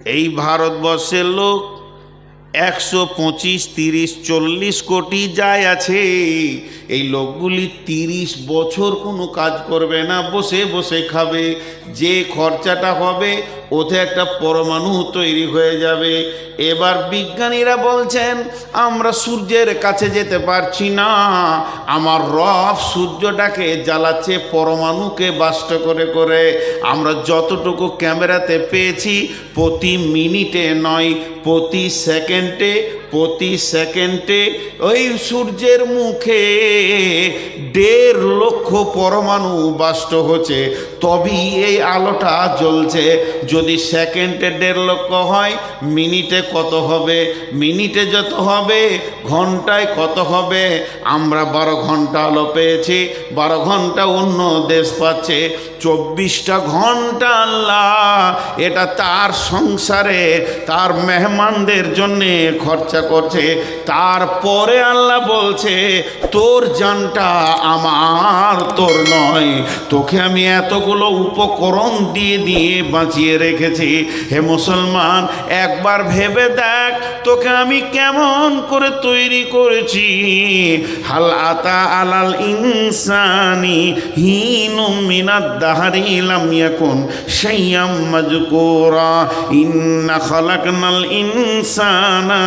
এই ভারতবর্ষের লোক 125, 30, 40 কোটি যায় আছে। এই লোকগুলি 30 বছর কোনো কাজ করবে না, বসে বসে খাবে। যে খরচাটা হবে ওতে একটা পরমাণু তৈরি হয়ে যাবে। এবার বিজ্ঞানীরা বলছেন আমরা সূর্যের কাছে যেতে পারছি না, আমার রব সূর্যটাকে জ্বালাচ্ছে পরমাণুকে বাষ্ট করে করে। আমরা যতটুকু ক্যামেরাতে পেয়েছি প্রতি মিনিটে নয়, প্রতি সেকেন্ডে ওই সূর্যের মুখে 1.5 লক্ষ পরমাণু বাষ্ট হচ্ছে, তবেই এই আলোটা জ্বলছে। যদি সেকেন্ডে 1.5 লক্ষ হয়, মিনিটে কত হবে? মিনিটে যত হবে ঘন্টায় কত হবে? আমরা 12 ঘন্টা আলো পেয়েছি, 12 ঘন্টা অন্য দেশ পাচ্ছে, 24টা ঘন্টা আল্লাহ এটা তার সংসারে তার মেহমানদের জন্যে খরচা করছে। তারপরে আল্লাহ বলছে তোর জানটা আমার, তোর নয়। তোকে আমি এতগুলো উপকরণ দিয়ে দিয়ে বাঁচিয়ে রেখেছি। হে মুসলমান, একবার ভেবে দেখ তোকে আমি কেমন করে তৈরি করেছি। হাল আতা আলাল ইনসানি হিনুম মিনাদ দাহরি লাম ইয়াকুন শাইয়াম মাযকুরা ইন্না খালাকনাল ইনসানা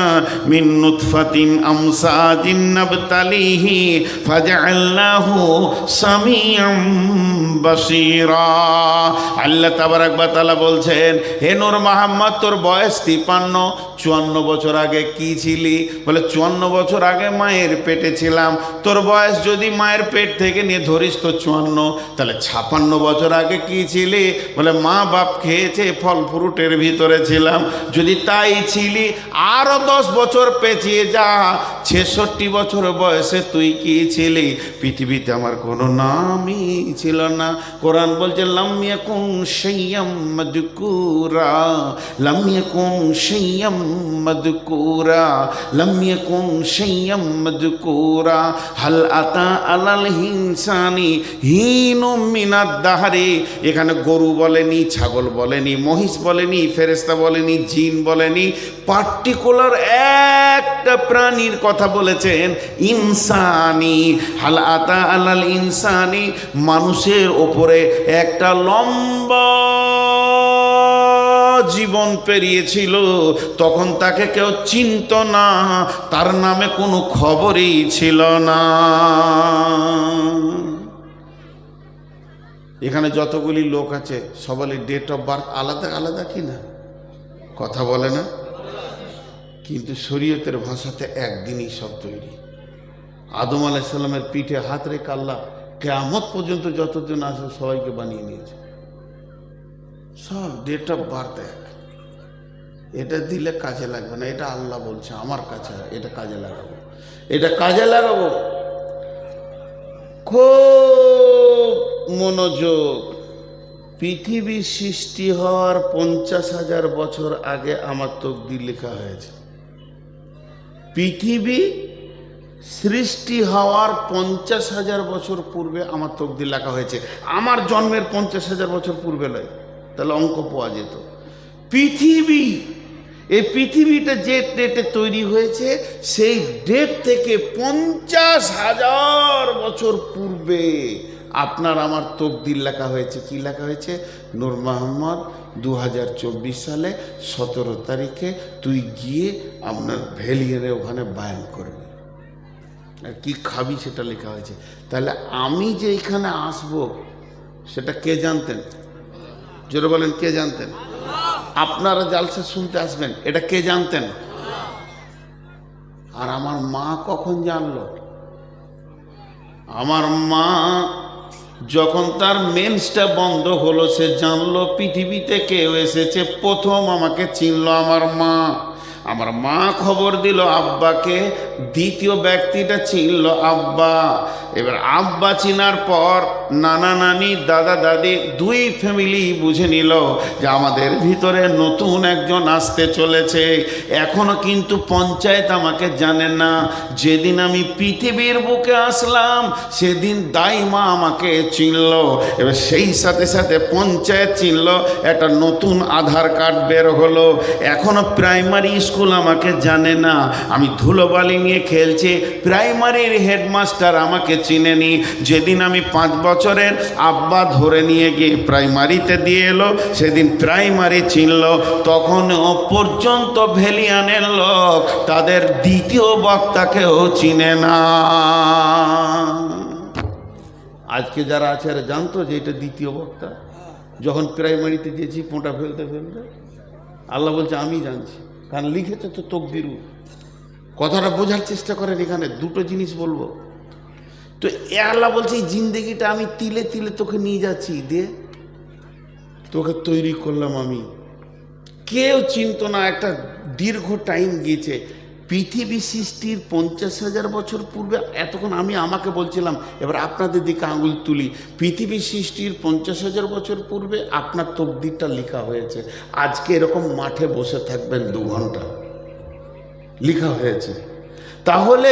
মিন নুতফাতিন আমসাজিন নাবতালিহি ফাজআলনাহু সামিয়াম বাসীরা। আল্লাহ তাবারাক ওয়া তাআলা বলছেন, হে নূর মুহাম্মদ, তোর বয়স 53। 54 বছর আগে কি ছিলি? বলে 54 বছর আগে মায়ের পেটে ছিলাম। তোর বয়স যদি মায়ের পেট থেকে নিয়ে ধরিস তো 54, তাহলে 56 বছর আগে কি ছিলি? বলে মা বাপ খেয়েছে ফল ফ্রুটের ভিতরে ছিলাম। যদি তাই ছিলি আরো 10 বছর পেঁচিয়ে যা, 66 বছর বয়সে তুই কি ছিলি? পৃথিবীতে আমার কোনো নামই ছিল না। কোরআন বলছে লাম ইয়াকুন শাইয়াম মাযকুরা, লাম ইয়াকুন শাইয়াম মাযকুরা, লাম ইয়াকুন শাইয়াম মাযকুরা। হাল আতা আলাল ইনসানি হিনুম মিনাদ দাহরি। এখানে গরু বলেনি, ছাগল বলেনি, মহিষ বলেনি, ফেরেশতা বলেনি, জিন বলেনি, পার্টিকুলার একটা প্রাণীর কথা বলেছেন, ইনসানি। হাল আতা আলাল ইনসানি, মানুষের ওপরে একটা লম্বা জীবন পেরিয়েছিল, তখন তাকে কেউ চিনত না, তার নামে কোনো খবরই ছিল না। এখানে যতগুলি লোক আছে সবারই ডেট অফ বার্থ আলাদা আলাদা, কি না? কথা বলে না? কিন্তু শরীয়তের ভাষাতে একদিনই সব তৈরি। আদম আলাইহিস সালামের পিঠে হাত রেখে আল্লাহ কিয়ামত পর্যন্ত যতজন আছে সবাইকে বানিয়ে নিয়েছে, সব ডেট অফ বার্থ এক। এটা দিলে কাজে লাগবে না, এটা আল্লাহ বলছে আমার কাছে, এটা কাজে লাগাবো, এটা কাজে লাগাবো। খুব মনোযোগ। পৃথিবী সৃষ্টি হওয়ার 50,000 বছর আগে আমার তকদির লেখা হয়েছে। পৃথিবী সৃষ্টি হওয়ার 50,000 বছর পূর্বে আমার তকদির লেখা হয়েছে। আমার জন্মের 50,000 বছর পূর্বে নয়, তাহলে অঙ্ক পাওয়া যেত। পৃথিবী, এই পৃথিবীটা যে ডেটে তৈরি হয়েছে সেই ডেট থেকে 50,000 বছর পূর্বে আপনার আমার তকদির লেখা হয়েছে। কি লেখা হয়েছে? নূর মোহাম্মদ 2024 সালে 17 তারিখে তুই গিয়ে আপনার ভ্যালিয়ারে ওখানে বায়ান করবি, আর কি খাবি সেটা লেখা হয়েছে। তাহলে আমি যে এখানে আসবো সেটা কে জানতেন? জোরে বলেন, কে জানতেন? আপনারা জালসা শুনতে আসবেন, এটা কে জানতেন? আর আমার মা কখন জানলো? আমার মা যখন তার মেন্সটা বন্ধ হলো সে জানলো পৃথিবীতে কেউ এসেছে। প্রথম আমাকে চিনলো আমার মা। আমার মা খবর দিল আব্বাকে, দ্বিতীয় ব্যক্তিটা চিনল আব্বা। এবার আব্বা চিনার পর নানা নানি দাদা দাদি দুই ফ্যামিলি বুঝে নিল যে আমাদের ভিতরে নতুন একজন আসতে চলেছে। এখনো কিন্তু পঞ্চায়েত আমাকে জানে না। যেদিন আমি পৃথিবীর বুকে আসলাম সেদিন দাইমা আমাকে চিনল। এবার সেই সাথে সাথে পঞ্চায়েত চিনল, একটা নতুন আধার কার্ড বের হলো। এখনো প্রাইমারি স্কুল আমাকে জানে না, আমি ধুলোবালি নিয়ে খেলছি, প্রাইমারির হেডমাস্টার আমাকে চিনেনি। যেদিন আমি 5 বছরের আব্বা ধরে নিয়ে গিয়ে প্রাইমারিতে দিয়ে এলো সেদিন প্রাইমারি চিনল। তখনও পর্যন্ত ভেলিয়ানের লোক তাদের দ্বিতীয় বক্তাকেও চিনে না। আজকে যারা আছে আর জানতো যে এটা দ্বিতীয় বক্তা? যখন প্রাইমারিতে দিয়েছি পোঁটা ফেলতে ফেলতে আল্লাহ বলছে আমি জানছি, কারণ লিখেছে তো তকদিরু। কথাটা বোঝার চেষ্টা করেন। এখানে দুটো জিনিস বলবো। তো এ আল্লাহ বলছে এই জিন্দেগিটা আমি তিলে তিলে তোকে নিয়ে যাচ্ছি, দিয়ে তোকে তৈরি করলাম আমি। কেউ চিনতো না, একটা দীর্ঘ টাইম গিয়েছে। পৃথিবী সৃষ্টির 50,000 বছর পূর্বে, এতক্ষণ আমি আমাকে বলছিলাম, এবার আপনাদের দিকে আঙুল তুলি। পৃথিবী সৃষ্টির 50,000 বছর পূর্বে আপনার তকদিরটা লেখা হয়েছে। আজকে এরকম মাঠে বসে থাকবেন 2 ঘন্টা, লেখা হয়েছে। তাহলে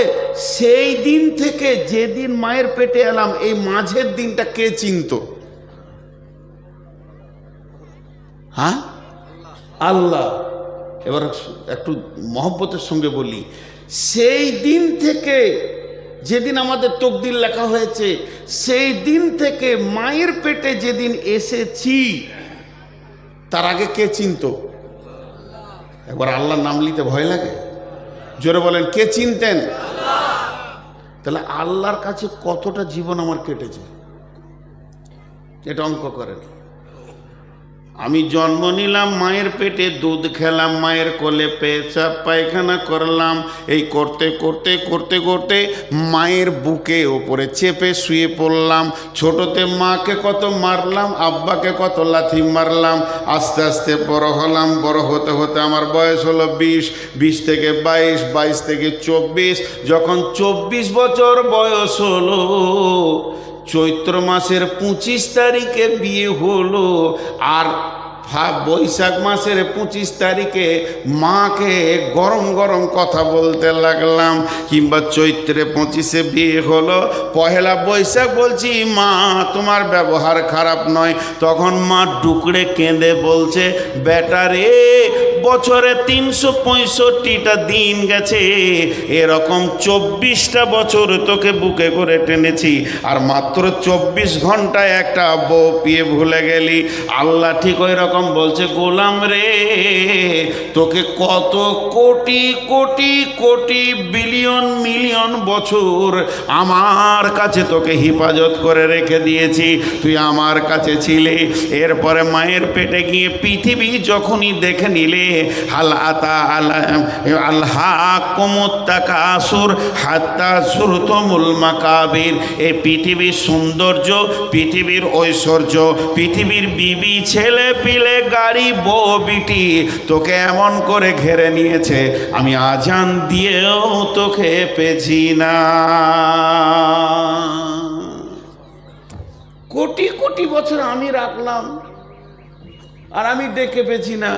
সেই দিন থেকে যেদিন মায়ের পেটে এলাম, এই মাঝের দিনটা কে চিনত? হ্যাঁ, আল্লাহ। এবার একটু মহব্বতের সঙ্গে বলি, সেই দিন থেকে যেদিন আমাদের তকদির লেখা হয়েছে, সেই দিন থেকে মায়ের পেটে যেদিন এসেছি তার আগে কে চিনত? একবার আল্লাহর নাম নিতে ভয় লাগে? জোরে বলেন, কে চিনতেন? তাহলে আল্লাহর কাছে কতটা জীবন আমার কেটেছে এটা অঙ্ক করেন। আমি জন্ম নিলাম মায়ের পেটে, দুধ খেলাম মায়ের কোলে, পেশাব পায়খানা করলাম, এই করতে করতে করতে করতে মায়ের বুকে ওপরে চেপে শুয়ে পড়লাম। ছোটতে মাকে কত মারলাম, আব্বাকে কত লাথি মারলাম। আস্তে আস্তে বড় হলাম, বড় হতে হতে আমার বয়স হলো 20, 20 থেকে 22, 22 থেকে 24। যখন 24 বছর বয়স হলো, চৈত্র মাসের 25 তারিখে বিয়ে হলো, আর বৈশাখ মাসের 25 তারিখে মাকে গরম গরম কথা বলতে লাগলাম। কিংবা চৈত্রে 25-এ বিয়ে হলো, পহেলা বৈশাখ বলছি মা তোমার ব্যবহার খারাপ নয়। তখন মা ডুকরে কেঁদে বলছে, বেটা রে, বছরে 365টা দিন গেছে, এরকম 24টা বছর তোকে বুকে করে টেনেছি, আর মাত্র 24 ঘন্টায় একটা বউ পেয়ে ভুলে গেলি। আল্লাহ ঠিক ওই রকম বলছে, গোলাম রে, তোকে কত কোটি কোটি কোটি বিলিয়ন মিলিয়ন বছর আমার কাছে তোকে হেফাজত করে রেখে দিয়েছি, তুই আমার কাছে ছিলে। এরপরে মায়ের পেটে গিয়ে পৃথিবী যখনই দেখে নিলে, এই পৃথিবীর সৌন্দর্য, পৃথিবীর ঐশ্বর্য, পৃথিবীর বিবি ছেলে পিলে গাড়ি বউ বিটি তোকে এমন করে ঘেরে নিয়েছে, আমি আজান দিয়েও তোকে পেছি না। কোটি কোটি বছর আমি রাখলাম আর আমি ডেকে পেছি না।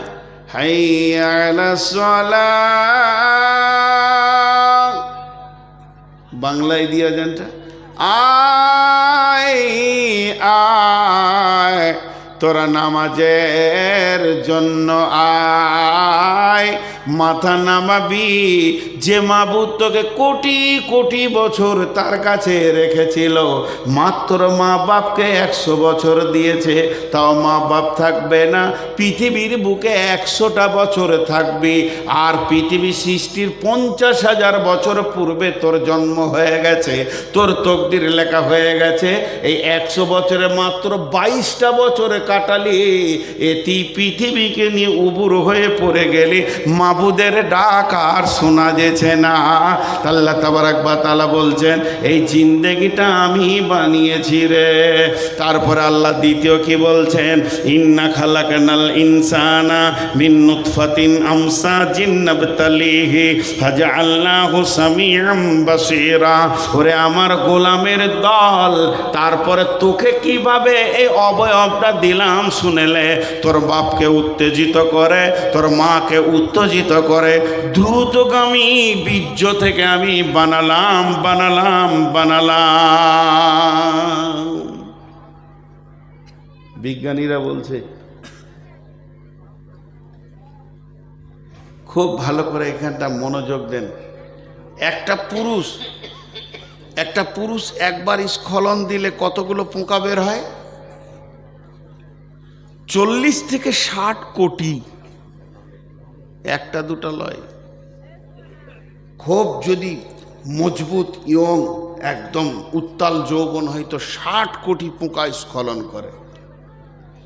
হাইয়া আলাস সালাহ, বাংলায় দিয়া জানটা, আয় আয় তোরা নামাজের জন্য আয়, মাথা নামাবি। যে মাবুদ তোকে কোটি কোটি বছর তার কাছে রেখেছিল, মাত্র মা বাপকে 100 বছর দিয়েছে, তাও মা বাপ থাকবে না, পৃথিবীর বুকে 100টা বছর থাকবি। আর পৃথিবী সৃষ্টির 50,000 বছর পূর্বে তোর জন্ম হয়ে গেছে, তোর তকদির লেখা হয়ে গেছে। এই 100 বছরে মাত্র 22টা বছরে কাটালি, এটি পৃথিবীকে নিয়ে উবুর হয়ে পড়ে গেলি। মাবুদের ডাক আর শোনা যেছে না। আল্লাহ তাবারাক ওয়া তাআলা বলছেন এই জিন্দেগিটা আমি বানিয়েছি রে। তারপরে আল্লাহ দ্বিতীয় কি বলছেন, ইন্না খালাকনাল ইনসানা মিন নুতফাতিন আমসাজিন নাবতালিহি ফাজআলনাহু সামিআম বাসীরা। ওরে আমার গোলামের দল, তারপরে তোকে কিভাবে এই অবয়বটা দিলাম শুনেলে, তোর বাপকে উত্তেজিত করে, তোর মাকে উত্তেজিত করে, দ্রুতগামী বীর্য থেকে আমি বানালাম। বিজ্ঞানীরা বলছে, খুব ভালো করে এখানটা মনোযোগ দেন। একটা পুরুষ একবার স্খলন দিলে কতগুলো পোকা বের হয়? 40 থেকে 60 কোটি, একটা দুটা লয়। খুব যদি মজবুত ইয়ং একদম উত্তাল যৌবন হয়তো 60 কোটি পোকা স্খলন করে।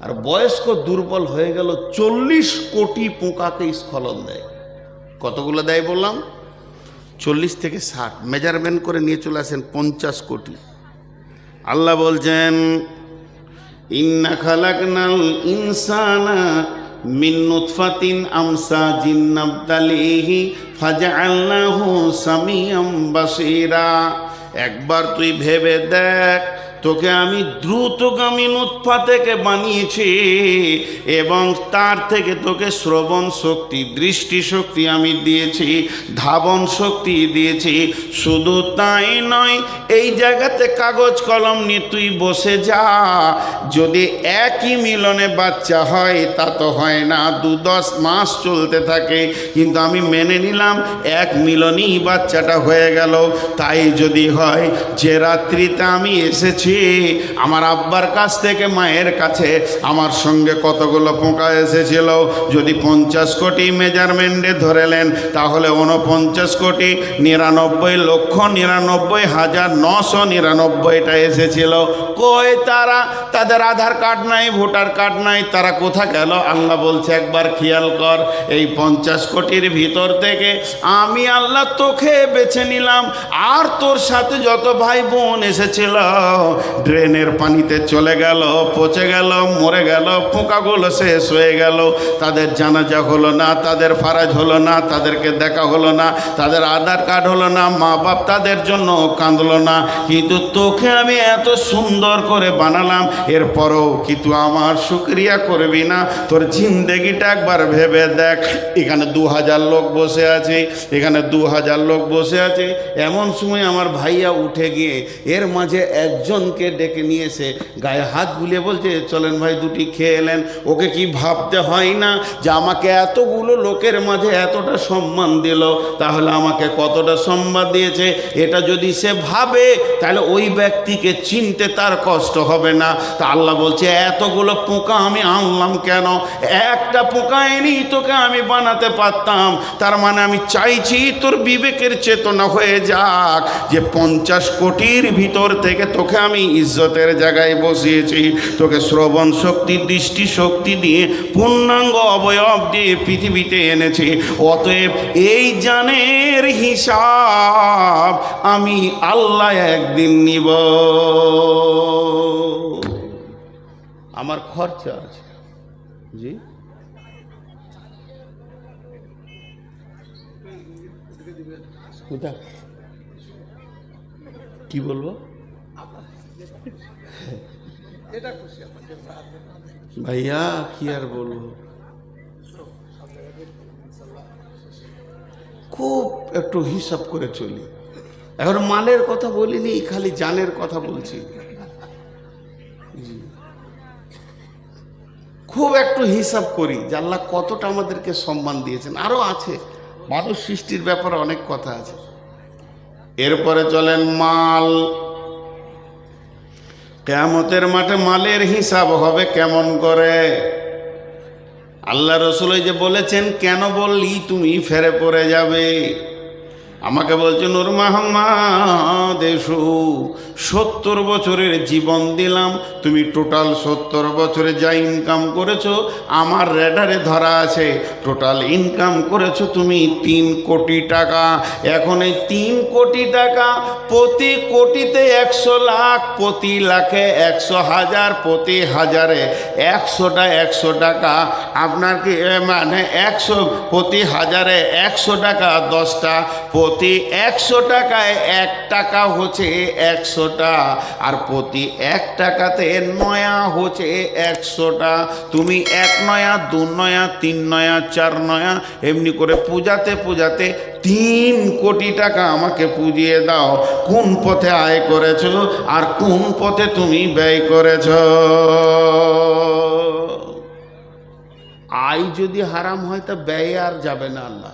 আর বয়স্ক দুর্বল হয়ে গেল 40 কোটি পোকাকে স্খলন দেয়। কতগুলো দেয় বললাম? 40 থেকে 60, মেজারমেন্ট করে নিয়ে চলে আসেন 50 কোটি। আল্লাহ বলছেন ইন্না খালাকনাল ইনসানা মিন নুতফাতিন আমসাজিন নাবতালিহি ফাজআলনাহু সামিআম বাসীরা। একবার তুই ভেবে দেখ, তোকে আমি দ্রুতগামী নুতফা থেকে বানিয়েছি এবং তার থেকে তোকে শ্রবণ শক্তি, দৃষ্টি শক্তি আমি দিয়েছি, ধাবন শক্তি দিয়েছি। শুধু তাই নয়, এই জায়গাতে কাগজ কলম নিয়ে তুই বসে যা। যদি একই মিলনে বাচ্চা হয় তা তো হয় না, 2-10 মাস চলতে থাকে, কিন্তু আমি মেনে নিলাম এক মিলনই বাচ্চাটা হয়ে গেল। তাই যদি হয় যে রাত্রিতে আমি এসেছি আমার আব্বার কাছ থেকে মায়ের কাছে, আমার সঙ্গে কতগুলো পোকা এসেছিল, যদি 50 কোটি মেজারমেন্টে ধরেলেন তাহলে 49,99,99,999টা এসেছিল। কই তারা? তাদের আধার কার্ড নাই, ভোটার কার্ড নাই, তারা কোথা গেল? আল্লাহ বলছে একবার খেয়াল কর, এই 50 কোটির ভিতর থেকে আমি আল্লাহ তোকে বেছে নিলাম, আর তোর সাথে যত ভাই বোন এসেছিল ড্রেনের পানিতে চলে গেল, পচে গেল, মরে গেল, পোকাগুলো শেষ হয়ে গেল। তাদের জানাজা হলো না, তাদের ফারাজ হলো না, তাদেরকে দেখা হলো না, তাদের আধার কার্ড হলো না, মা বাপ তাদের জন্য কাঁদলো না। কিন্তু তোকে আমি এত সুন্দর করে বানালাম, এরপরও কিন্তু আমার শুকরিয়া করবি না। তোর জিন্দেগিটা একবার ভেবে দেখ। এখানে 2000 লোক বসে আছে, এখানে 2000 লোক বসে আছে। এমন সময় আমার ভাইয়া উঠে গিয়ে এর মাঝে একজনকে ডেকে নিয়ে এসে গায়ে হাত বুলিয়ে বলছে চলেন ভাই দুটি খেয়ে এলেন। ওকে কি ভাবতে হয় না যে আমাকে এতগুলো লোকের মাঝে এতটা সম্মান দিল, তাহলে আমাকে কতটা সম্মান দিয়েছে? এটা যদি সে ভাবে তাহলে ওই ব্যক্তিকে চিনতে তার কষ্ট হবে না। তা আল্লাহ বলছে এতগুলো পোকা আমি আনলাম কেন? একটা পোকা এনেই তোকে আমি বানাতে পারতাম। তার মানে আমি চাইছি তোর বিবেকের চেতনা হয়ে যাক যে 50 কোটির ভিতর থেকে তোকে আমি ইজ্জতের জায়গায় বসিয়েছি, তোকে শ্রবণ শক্তি, দৃষ্টি শক্তি দিয়ে পূর্ণাঙ্গ অবয়ব দিয়ে পৃথিবীতে এনেছি। অতএব এই জানের হিসাব আমি আল্লাহ একদিন নিব। আমার খরচা আছে। জি, কি বলবো ভাইয়া, কি আর বলবো, খুব একটু হিসাব করে চলি। এখন মালের কথা বলিনি, খালি জানের কথা বলছি। খুব একটু হিসাব করি যে আল্লাহ কতটা আমাদেরকে সম্মান দিয়েছেন। আরো আছে, মানুষ সৃষ্টির ব্যাপারে অনেক কথা আছে। এরপরে চলেন মাল। কিয়ামতের মাঠে মালের হিসাব হবে কেমন করে? আল্লাহ রসুল যে বলেছেন, কেন বললি তুমি ফেরে পড়ে যাবে? আমাকে বলছে নূর মোহাম্মদ এসো, 70 বছরের জীবন দিলাম, তুমি টোটাল 70 বছরে যা ইনকাম করেছো আমার রেডারে ধরা আছে, টোটাল ইনকাম করেছো তুমি 3 কোটি টাকা। এখন এই 3 কোটি টাকা, প্রতি কোটিতে 100 লাখ, প্রতি লাখে 100,000, প্রতি হাজারে 100 টাকা। আপনার কি মানে 100 প্রতি হাজারে 100 টাকা 10টা, প্রতি 100 টাকায় 1 টাকা হচ্ছে 100টা, আর প্রতি 1 টাকাতে নয়া হচ্ছে 100টা। তুমি 1 নয়া, 2 নয়া, 3 নয়া, 4 নয়া, এমনি করে পূজাতে পূজাতে 3 কোটি টাকা আমাকে পুজিয়ে দাও। কোন পথে আয় করেছো আর কোন পথে তুমি ব্যয় করেছো? আয় যদি হারাম হয় তা ব্যয় আর যাবে না। আল্লাহ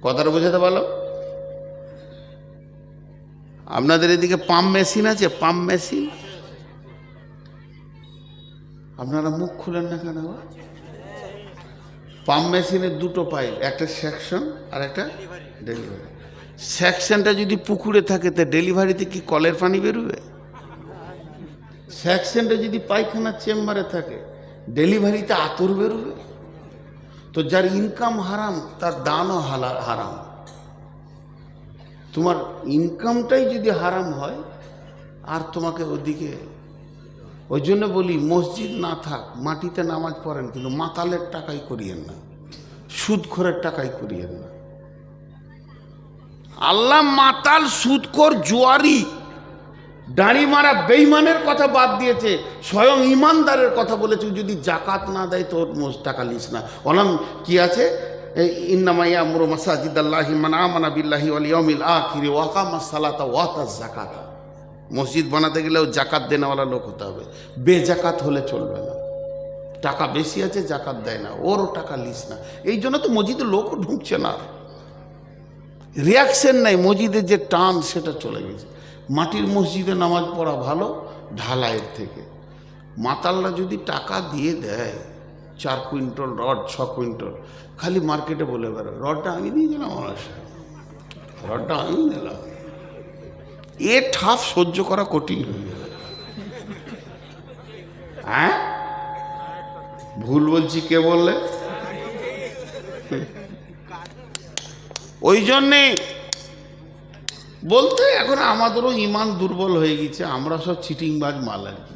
কথাটা বোঝাতে পারলো? আপনাদের এদিকে পাম্প মেশিন আছে? পাম্প মেশিন, আপনারা মুখ খুলেন না কেন? পাম্প মেশিনের 2টো পাইপ, একটা সেকশন আর একটা ডেলিভারি। সেকশনটা যদি পুকুরে থাকে তা ডেলিভারিতে কি কলের পানি বেরোবে? সেকশনটা যদি পায়খানার চেম্বারে থাকে ডেলিভারিতে আতর বেরোবে? তো যার ইনকাম হারাম তার দানও হারাম। তোমার ইনকামটাই যদি হারাম হয় আর তোমাকে ওদিকে, ওই জন্য বলি মসজিদ না থাক, মাটিতে নামাজ পড়েন, কিন্তু মাতালের টাকাই করিয়েন না, সুদখোরের টাকাই করিয়েন না। আল্লাহ মাতাল, সুদখোর, জুয়ারি, দাড়ি মারা বেঈমানের কথা বাদ দিয়েছে, স্বয়ং ইমানদারের কথা বলেছে। যদি জাকাত না দেয় তোর টাকা লিস না। অনাম কি আছে? ইন্নামা ইয়ামুরু মাসাজিদাল্লাহি মান আমানা বিল্লাহি ওয়াল ইয়াউমিল আখির ওয়া আকামাস সালাতা ওয়া আতাজ যাকাত। মসজিদ বানাতে গেলেও জাকাত দেনেওয়ালা লোক হতে হবে, বেজাকাত হলে চলবে না। টাকা বেশি আছে জাকাত দেয় না, ওরও টাকা লিস না। এই জন্য তো মসজিদে লোকও ঢুকছে না, রিয়াকশন নাই, মসজিদের যে টান সেটা চলে গেছে। মাটির মসজিদে নামাজ পড়া ভালো ঢালাইয়ের থেকে। মাতালরা যদি টাকা দিয়ে দেয় 4 কুইন্টাল রড, 6 কুইন্টাল, খালি মার্কেটে বলে বেরোয় রডটা আমি দিয়ে দিলাম, আমার রডটা আমি দিলাম। এ ঠাপ সহ্য করা কঠিন হয়ে গেল। হ্যাঁ ভুল বলছি কে বললে? ওই জন্যে বলতে এখন আমাদেরও ইমান দুর্বল হয়ে গেছে, আমরা সব চিটিংবাজ মাল আর কি,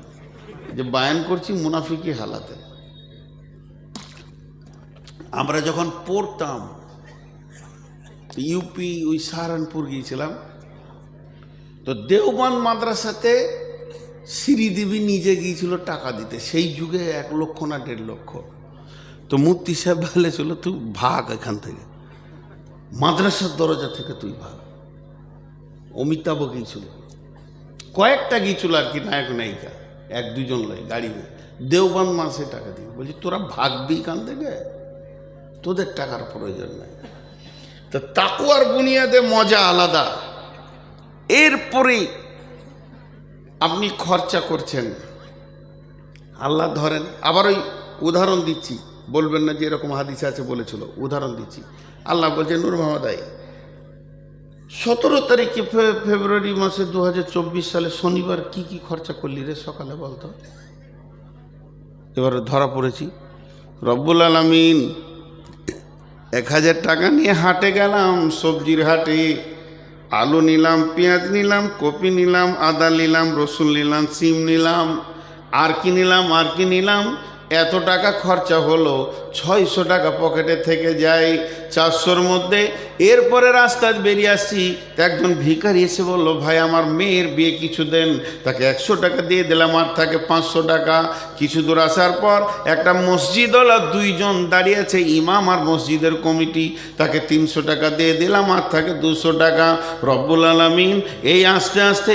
যে বায়ান করছি মুনাফিকি হালাতে। আমরা যখন পড়তাম ইউপি ওই সাহারানপুর গিয়েছিলাম, তো দেওবন্দ মাদ্রাসাতে শ্রীদেবী নিজে গিয়েছিল টাকা দিতে, সেই যুগে 1 লক্ষ না 1.5 লক্ষ। তো মুফতি সাহেব বলেছিল তুই ভাগ এখান থেকে, মাদ্রাসার দরজা থেকে তুই ভাগ। অমিতাভ গিয়েছিল, কয়েকটা গিয়েছিল আর কি, নায়ক নায়িকা, 1-2 জন লাই গাড়ি নিয়ে। দেওবন্দ মাসে টাকা দিয়ে বলছি তোরা ভাগবি এখান থেকে, তোদের টাকার প্রয়োজন নাই। তো তাকওয়ার বুনিয়াদে মজা আলাদা। এরপরে আপনি খরচা করছেন, আল্লাহ ধরেন। আবার ওই উদাহরণ দিচ্ছি, বলবেন না যে এরকম হাদিস আছে বলেছিল, উদাহরণ দিচ্ছি। আল্লাহ বলছে নূর মোহাম্মদ 17 তারিখে ফেব্রুয়ারি মাসে 2024 সালে শনিবার কি কি খরচা করলি রে সকালে বলতো? এবারে ধরা পড়েছি। রব্বুল আলামিন 1000 টাকা নিয়ে হাটে গেলাম, সবজির হাটে। আলু নিলাম, পেঁয়াজ নিলাম, কপি নিলাম, আদা নিলাম, রসুন নিলাম, সিম নিলাম, আর কি নিলাম, এত টাকা খরচা হলো। 600 টাকা পকেটে থেকে যায় 400-র মধ্যে। এরপরে রাস্তায় বেরিয়ে আসছি, একজন ভিখারি এসে বললো ভাই আমার মেয়ের বিয়ে কিছু দেন। তাকে 100 টাকা দিয়ে দিলাম, আর থাকে 500 টাকা। কিছু দূর আসার পর একটা মসজিদওয়ালা 2 জন দাঁড়িয়ে আছে, ইমাম আর মসজিদের কমিটি, তাকে 300 টাকা দিয়ে দিলাম, আর থাকে 200 টাকা। রব্বুল আলামিন এই আস্তে আস্তে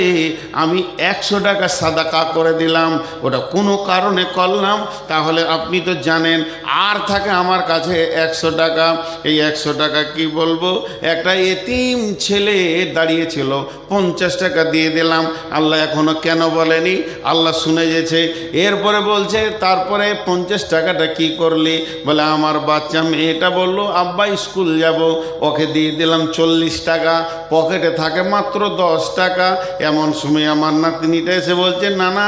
আমি 100 টাকা সাদাকা করে দিলাম। ওটা কোনো কারণে করলাম, তা হলে আপনি তো জানেন। আর থাকে আমার কাছে 100 টাকা। এই 100 টাকা কি বলবো, একটা এতিম ছেলে দাঁড়িয়েছিল, 50 টাকা দিয়ে দিলাম। আল্লাহ এখনো কেন বলেনি, আল্লাহ শুনে গেছে। এরপরে বলছে তারপরে 50 টাকাটা কি করলি, বলে আমার বাচ্চা মেয়েটা বললো আব্বা স্কুল যাব, ওকে দিয়ে দিলাম 40 টাকা, পকেটে থাকে মাত্র 10 টাকা। এমন সময় আমার নাতনিটা এসে বলছে না না,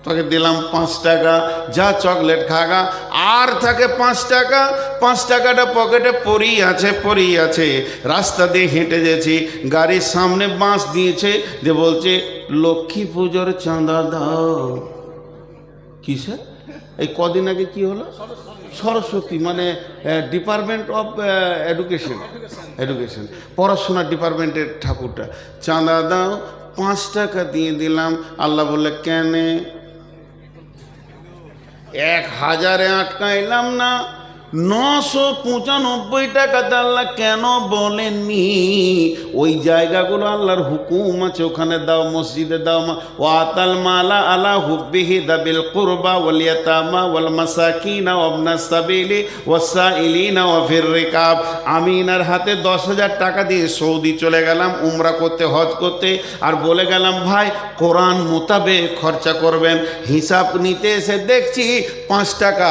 তোকে দিলাম 5 টাকা, যা চকলেট খাগা। আর থাকে 5 টাকা। 5 টাকাটা পকেটে পড়েই আছে। রাস্তা দিয়ে হেঁটে গেছি, গাড়ির সামনে বাঁশ দিয়েছে, যে বলছে লক্ষ্মী পুজোর চাঁদা দাও। কিসে? এই কদিন আগে কি হলো, সরস্বতী মানে ডিপার্টমেন্ট অফ এডুকেশন, পড়াশোনা ডিপার্টমেন্টের ঠাকুরটা, চাঁদা দাও। 5 টাকা দিয়ে দিলাম। আল্লাহ বললে কেন? 1000-এ আটকাইলাম না, 995 টাকাতে আল্লাহ কেন বলেননি? ওই জায়গাগুলো আল্লাহর হুকুম আছে, ওখানে দাও, মসজিদে দাও। ওয়াতাল মালা আলা হুব্বিহি দাবিল কুরবা ওয়াল ইয়াতামা ওয়াল মাসাকিনা ওয়া ইবনাস সাবিলি ওয়াসাইলিনা ওয়া ফির রিকাব। আমি এনার হাতে 10,000 টাকা দিয়ে সৌদি চলে গেলাম উমরা করতে, হজ করতে, আর বলে গেলাম ভাই কোরআন মোতাবেক খরচা করবেন। হিসাব নিতে এসে দেখছি 5 টাকা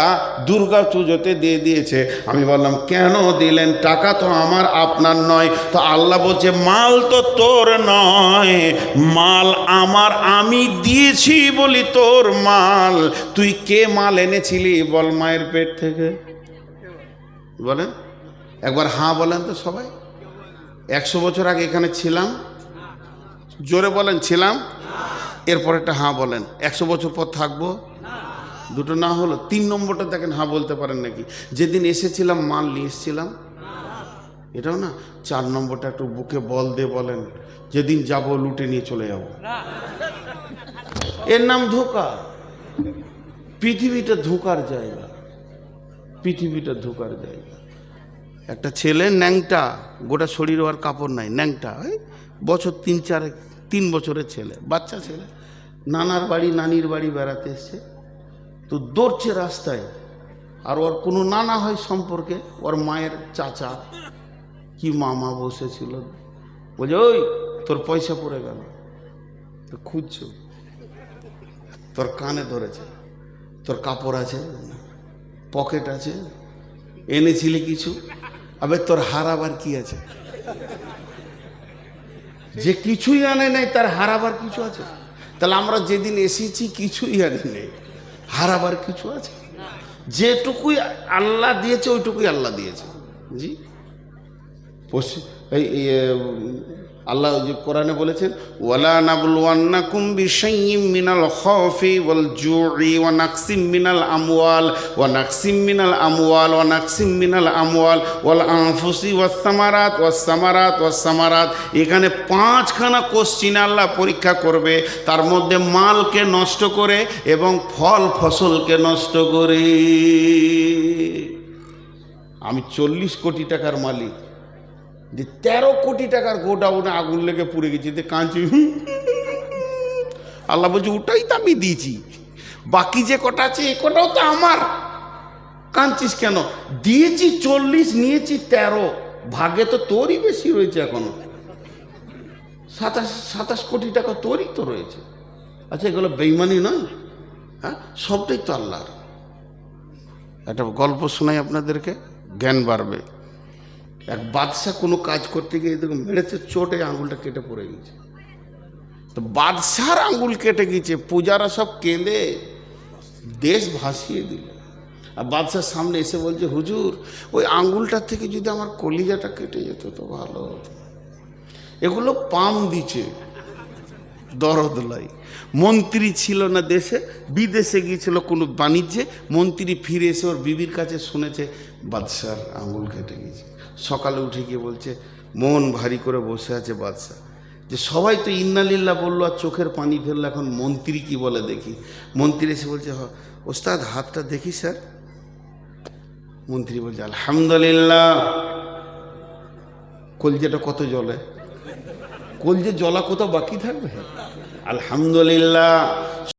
দুর্গা পুজোতে দিয়ে দিয়েছে। আমি বললাম কেন দিলেন, টাকা তো আমার আপনার নয়। তো আল্লাহ বলছে মাল তো তোর নয়, মাল আমার, আমি দিয়েছি বলি তোর মাল। তুই কে মাল এনেছিলি বল মায়ের পেট থেকে? বলেন একবার, হ্যাঁ বলেন তো সবাই। 100 বছর আগে এখানে ছিলাম? জোরে বলেন ছিলাম। এরপর একটা হ্যাঁ বলেন। 100 বছর পর থাকবো? দুটো না হলো 3 নম্বরটা দেখেন, হ্যাঁ বলতে পারেন নাকি? যেদিন এসেছিলাম মাল নিয়ে এসেছিলাম, এটাও না। 4 নম্বরটা একটু বুকে বল দিয়ে বলেন, যেদিন যাব লুটে নিয়ে চলে যাব। এর নাম ধোঁকা। পৃথিবীটা ধোঁকার জায়গা, পৃথিবীটা ধোঁকার জায়গা। একটা ছেলে ন্যাংটা, গোটা শরীর আর কাপড় নাই, ন্যাংটা, বছর 3 বছরের ছেলে, বাচ্চা ছেলে, নানার বাড়ি নানির বাড়ি বেড়াতে এসছে। তো দৌড়ছে রাস্তায়, আর ওর কোনো নানা হয় সম্পর্কে, ওর মায়ের চাচা কি মামা বসেছিল, বলছে ওই তোর পয়সা পড়ে গেল, তো খুঁজছ, তোর কানে ধরেছে, তোর কাপড় আছে, পকেট আছে, এনেছিলি কিছু, আবে তোর হারাবার কি আছে? যে কিছুই আনে নাই তার হারাবার কিছু আছে? তাহলে আমরা যেদিন এসেছি কিছুই আনি নেই, হারাবার কিছু আছে? যেটুকুই আল্লাহ দিয়েছে ওইটুকুই আল্লাহ দিয়েছে। জি, আল্লাহ যে কোরআনে বলেছেন ওয়ালা নাবলুওয়ান্নাকুম বিশাইয়্যিম মিনাল খাউফি ওয়াল জু'i ওয়া নাকসিম মিনাল আমওয়াল ওয়াল আনফুসি ওয়াস সামারাত। এখানে 5খানা কোশ্চিন আল্লাহ পরীক্ষা করবে, তার মধ্যে মালকে নষ্ট করে এবং ফল ফসলকে নষ্ট করে। আমি 40 কোটি টাকার মালিক, যে 13 কোটি টাকার গোডাউনে আগুন লেগে পুড়ে গেছে, কাঁদছি। আল্লাহ বলছে ওটাই তো আমি দিয়েছি, বাকি যে কটা আছে এ কটাও তো আমার, কাঁদছিস কেন? দিয়েছি 40, নিয়েছি 13, ভাগে তো তোরই বেশি রয়েছে, এখনো 27 কোটি টাকা তোরই তো রয়েছে। আচ্ছা এগুলো বেইমানি নয়? হ্যাঁ, সবটাই তো আল্লাহর। একটা গল্প শোনাই আপনাদেরকে, জ্ঞান বাড়বে। এক বাদশা কোনো কাজ করতে গিয়ে দেখো মেরেছে, চোটে আঙুলটা কেটে পড়ে গেছে। তো বাদশার আঙুল কেটে গেছে, পূজারা সব কেঁদে দেশ ভাসিয়ে দিল। আর বাদশার সামনে এসে বলছে হুজুর, ওই আঙুলটার থেকে যদি আমার কলিজাটা কেটে যেত তো ভালো হতো। এগুলো পাম দিচ্ছে, দরদ লাই। মন্ত্রী ছিল না দেশে, বিদেশে গিয়েছিল কোনো বাণিজ্যে, মন্ত্রী ফিরে এসে ওর বিবির কাছে শুনেছে বাদশার আঙুল কেটে গেছে। সকালে উঠে গিয়ে বলছে, মন ভারী করে বসে আছে বাদশা, যে সবাই তো ইন্নালিল্লাহ বললো আর চোখের পানি ফেললো, এখন মন্ত্রী কি বলে দেখি। মন্ত্রী এসে বলছে ওস্তাদ হাতটা দেখি স্যার। মন্ত্রী বলছে আলহামদুলিল্লাহ। কলজেটা কত জ্বলে, কলজে জ্বলা কোথাও বাকি থাকবে? আলহামদুলিল্লাহ।